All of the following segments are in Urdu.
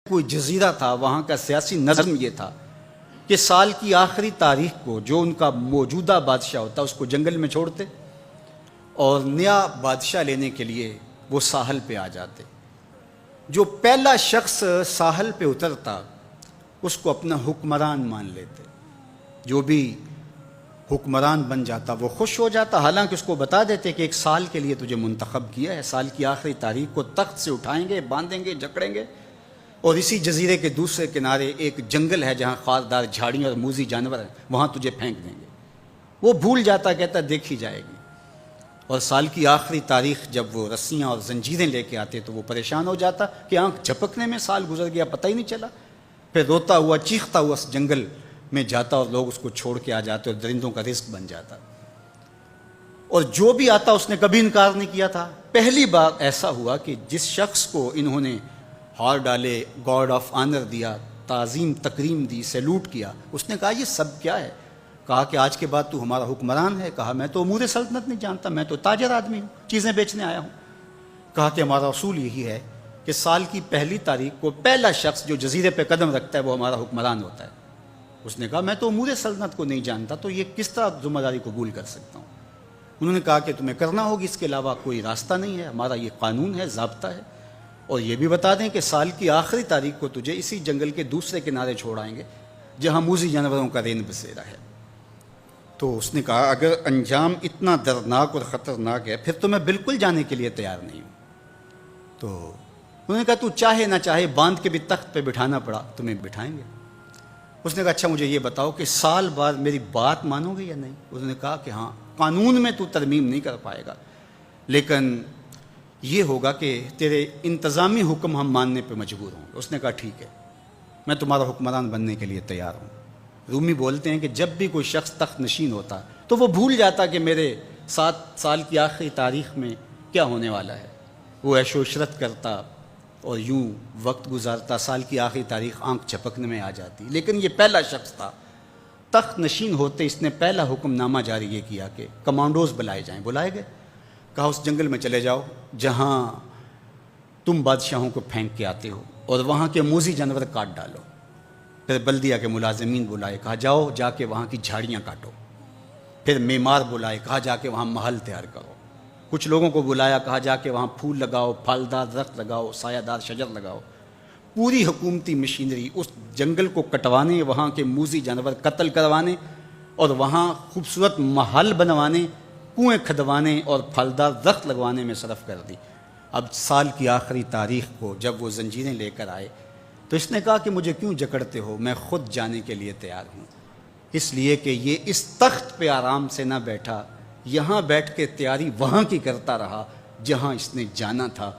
کوئی جزیرہ تھا، وہاں کا سیاسی نظم یہ تھا کہ سال کی آخری تاریخ کو جو ان کا موجودہ بادشاہ ہوتا اس کو جنگل میں چھوڑتے اور نیا بادشاہ لینے کے لیے وہ ساحل پہ آ جاتے۔ جو پہلا شخص ساحل پہ اترتا اس کو اپنا حکمران مان لیتے، جو بھی حکمران بن جاتا وہ خوش ہو جاتا، حالانکہ اس کو بتا دیتے کہ ایک سال کے لیے تجھے منتخب کیا ہے، سال کی آخری تاریخ کو تخت سے اٹھائیں گے، باندھیں گے، جکڑیں گے، اور اسی جزیرے کے دوسرے کنارے ایک جنگل ہے جہاں خاردار جھاڑیاں اور موذی جانور ہیں، وہاں تجھے پھینک دیں گے۔ وہ بھول جاتا، کہتا دیکھی جائے گی۔ اور سال کی آخری تاریخ جب وہ رسیاں اور زنجیریں لے کے آتے تو وہ پریشان ہو جاتا کہ آنکھ جھپکنے میں سال گزر گیا، پتہ ہی نہیں چلا۔ پھر روتا ہوا چیختا ہوا اس جنگل میں جاتا اور لوگ اس کو چھوڑ کے آ جاتے اور درندوں کا رزق بن جاتا۔ اور جو بھی آتا اس نے کبھی انکار نہیں کیا تھا۔ پہلی بار ایسا ہوا کہ جس شخص کو انہوں نے ہار ڈالے، گارڈ آف آنر دیا، تعظیم تکریم دی، سیلوٹ کیا، اس نے کہا یہ سب کیا ہے؟ کہا کہ آج کے بعد تو ہمارا حکمران ہے۔ کہا میں تو امور سلطنت نہیں جانتا، میں تو تاجر آدمی ہوں، چیزیں بیچنے آیا ہوں۔ کہا کہ ہمارا اصول یہی ہے کہ سال کی پہلی تاریخ کو پہلا شخص جو جزیرے پہ قدم رکھتا ہے وہ ہمارا حکمران ہوتا ہے۔ اس نے کہا میں تو امور سلطنت کو نہیں جانتا، تو یہ کس طرح ذمہ داری قبول کر سکتا ہوں؟ انہوں نے کہا کہ تمہیں کرنا ہوگی، اس کے علاوہ کوئی راستہ نہیں ہے، ہمارا یہ قانون ہے، ضابطہ ہے، اور یہ بھی بتا دیں کہ سال کی آخری تاریخ کو تجھے اسی جنگل کے دوسرے کنارے چھوڑ آئیں گے جہاں موذی جانوروں کا رین بسیرا ہے۔ تو اس نے کہا اگر انجام اتنا دردناک اور خطرناک ہے پھر تو میں بالکل جانے کے لیے تیار نہیں ہوں۔ تو انہوں نے کہا تو چاہے نہ چاہے باندھ کے بھی تخت پہ بٹھانا پڑا تمہیں بٹھائیں گے۔ اس نے کہا اچھا مجھے یہ بتاؤ کہ سال بعد میری بات مانو گے یا نہیں؟ انہوں نے کہا کہ ہاں، قانون میں تو ترمیم نہیں کر پائے گا، لیکن یہ ہوگا کہ تیرے انتظامی حکم ہم ماننے پہ مجبور ہوں گے۔ اس نے کہا ٹھیک ہے، میں تمہارا حکمران بننے کے لیے تیار ہوں۔ رومی بولتے ہیں کہ جب بھی کوئی شخص تخت نشین ہوتا تو وہ بھول جاتا کہ میرے 7 سال کی آخری تاریخ میں کیا ہونے والا ہے۔ وہ عیش و عشرت کرتا اور یوں وقت گزارتا، سال کی آخری تاریخ آنکھ جھپکنے میں آ جاتی۔ لیکن یہ پہلا شخص تھا، تخت نشین ہوتے اس نے پہلا حکم نامہ جاری یہ کیا کہ کمانڈوز بلائے جائیں۔ بلائے گئے، کہا اس جنگل میں چلے جاؤ جہاں تم بادشاہوں کو پھینک کے آتے ہو اور وہاں کے موذی جانور کاٹ ڈالو۔ پھر بلدیہ کے ملازمین بلائے، کہا جاؤ جا کے وہاں کی جھاڑیاں کاٹو۔ پھر معمار بلائے، کہا جا کے وہاں محل تیار کرو۔ کچھ لوگوں کو بلایا، کہا جا کے وہاں پھول لگاؤ، پھلدار درخت لگاؤ، سایہ دار شجر لگاؤ۔ پوری حکومتی مشینری اس جنگل کو کٹوانے، وہاں کے موذی جانور قتل کروانے اور وہاں خوبصورت محل بنوانے، کنویں کھدوانے اور پھلدار درخت لگوانے میں صرف کر دی۔ اب سال کی آخری تاریخ کو جب وہ زنجیریں لے کر آئے تو اس نے کہا کہ مجھے کیوں جکڑتے ہو، میں خود جانے کے لیے تیار ہوں، اس لیے کہ یہ اس تخت پہ آرام سے نہ بیٹھا، یہاں بیٹھ کے تیاری وہاں کی کرتا رہا جہاں اس نے جانا تھا۔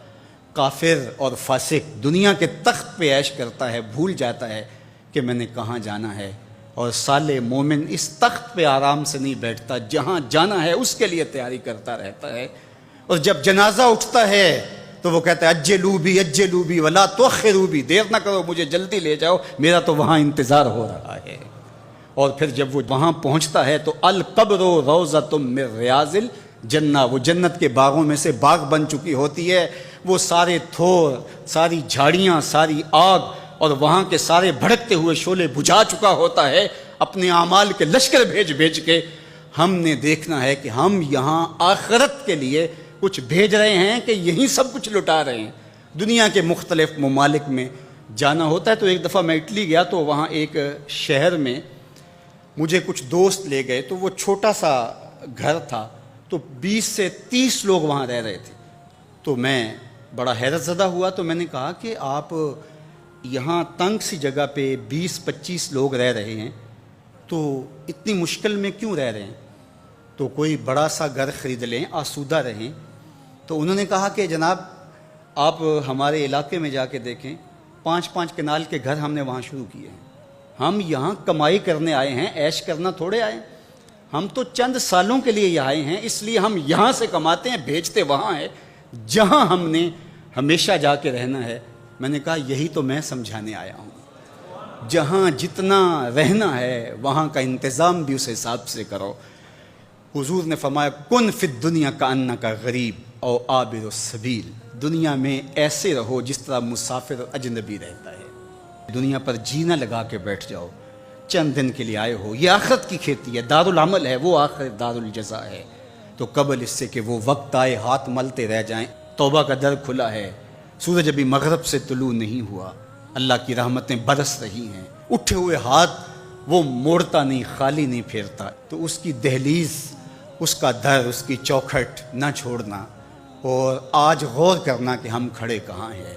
کافر اور فاسق دنیا کے تخت پہ عیش کرتا ہے، بھول جاتا ہے کہ میں نے کہاں جانا ہے، اور صالح مومن اس تخت پہ آرام سے نہیں بیٹھتا، جہاں جانا ہے اس کے لیے تیاری کرتا رہتا ہے۔ اور جب جنازہ اٹھتا ہے تو وہ کہتا ہے اجلوا بی ولا تؤخروا بی، دیر نہ کرو، مجھے جلدی لے جاؤ، میرا تو وہاں انتظار ہو رہا ہے۔ اور پھر جب وہ وہاں پہنچتا ہے تو القبر روضۃ من ریاض الجنہ، وہ جنت کے باغوں میں سے باغ بن چکی ہوتی ہے۔ وہ سارے تھور، ساری جھاڑیاں، ساری آگ اور وہاں کے سارے بھڑکتے ہوئے شعلے بجھا چکا ہوتا ہے، اپنے اعمال کے لشکر بھیج کے۔ ہم نے دیکھنا ہے کہ ہم یہاں آخرت کے لیے کچھ بھیج رہے ہیں کہ یہیں سب کچھ لٹا رہے ہیں۔ دنیا کے مختلف ممالک میں جانا ہوتا ہے۔ تو ایک دفعہ میں اٹلی گیا تو وہاں ایک شہر میں مجھے کچھ دوست لے گئے، تو وہ چھوٹا سا گھر تھا، تو 20 سے 30 لوگ وہاں رہ رہے تھے۔ تو میں بڑا حیرت زدہ ہوا، تو میں نے کہا کہ آپ یہاں تنگ سی جگہ پہ 20-25 لوگ رہ رہے ہیں تو اتنی مشکل میں کیوں رہ رہے ہیں؟ تو کوئی بڑا سا گھر خرید لیں، آسودہ رہیں۔ تو انہوں نے کہا کہ جناب آپ ہمارے علاقے میں جا کے دیکھیں، 5-5 کنال کے گھر ہم نے وہاں شروع کیے ہیں۔ ہم یہاں کمائی کرنے آئے ہیں، عیش کرنا تھوڑے آئے ہیں، ہم تو چند سالوں کے لیے یہاں آئے ہیں، اس لیے ہم یہاں سے کماتے ہیں، بھیجتے وہاں ہے جہاں ہم نے ہمیشہ جا کے رہنا ہے۔ میں نے کہا یہی تو میں سمجھانے آیا ہوں، جہاں جتنا رہنا ہے وہاں کا انتظام بھی اس حساب سے کرو۔ حضور نے فرمایا کن فی الدنیا کانک غریب او عابر السبیل، دنیا میں ایسے رہو جس طرح مسافر اجنبی رہتا ہے۔ دنیا پر جینا لگا کے بیٹھ جاؤ، چند دن کے لیے آئے ہو، یہ آخرت کی کھیتی ہے، دارالعمل ہے، وہ آخرت دارالجزا ہے۔ تو قبل اس سے کہ وہ وقت آئے ہاتھ ملتے رہ جائیں، توبہ کا در کھلا ہے، سورج ابھی مغرب سے طلوع نہیں ہوا، اللہ کی رحمتیں برس رہی ہیں، اٹھے ہوئے ہاتھ وہ موڑتا نہیں، خالی نہیں پھیرتا، تو اس کی دہلیز، اس کا در، اس کی چوکھٹ نہ چھوڑنا، اور آج غور کرنا کہ ہم کھڑے کہاں ہیں۔